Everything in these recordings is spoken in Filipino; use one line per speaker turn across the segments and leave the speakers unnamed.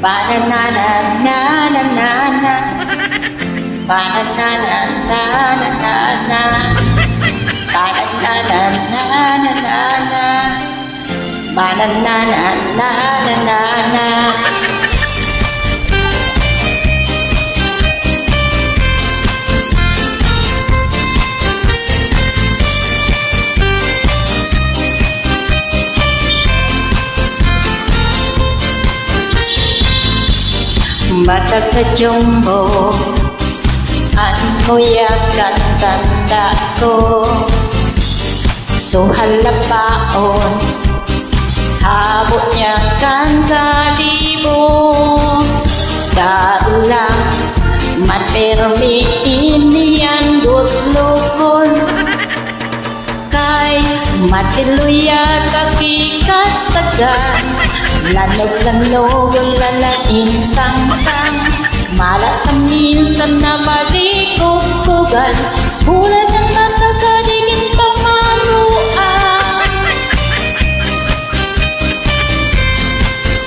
Ba-na-na-na-na-na-na-na. Ba-na-na-na-na-na-na-na. Ba-na-na-na-na-na-na-na. Ba-na-na-na-na-na-na-na. Batag na jumbo, ano yakan tanda ko. So halapaon, habot niya kan kalibo. Darulang matermi iniyan guslukon. Kay matiluya kakikas tagan. Lanog-lanog ang lalain sang-sang. Malat na minsan na marikukugan. Bulan ng matagadigin pamaruan.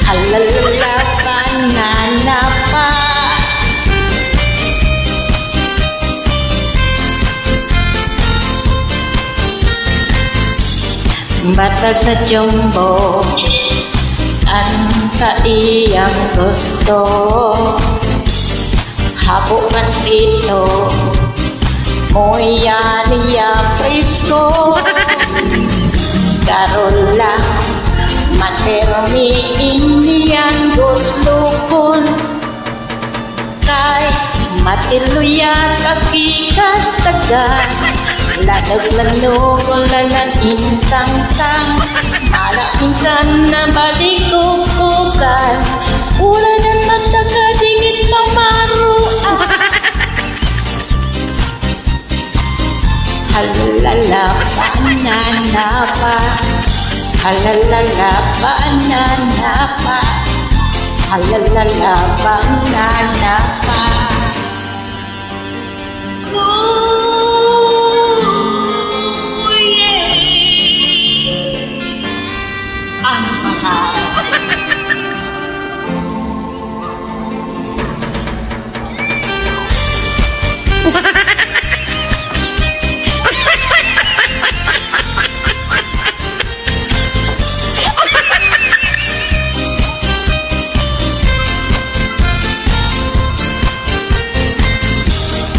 Halalala banana pa. Batag na jumbo, an sa iyang gusto. Habukan dito, moya niya presko. Karon lang, matermi iniyan guslukon. Kay matiluya kakikas tagan. Lanog-lanog ang lalain sang-sang. Malak minsan na balikukukan. Ulan ang matagadigit pamaruan. Halalala banana pa. Halalala banana pa. Halalala banana pa.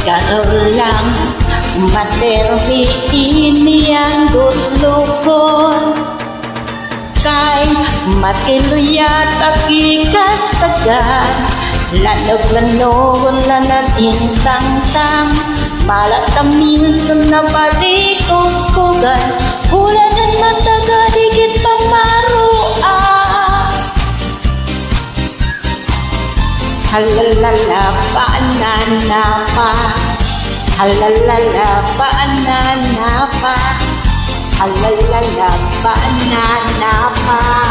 Karon lang matermi iniyan guslukon. Kay matiluya takikas tagan. Lanog-lanog ang lalain sang-sang. Malat na minsan na balikukugan. Ulan at matagadigit pamaruan. Halalala banana pa. Halalala banana pa. Halalala banana pa.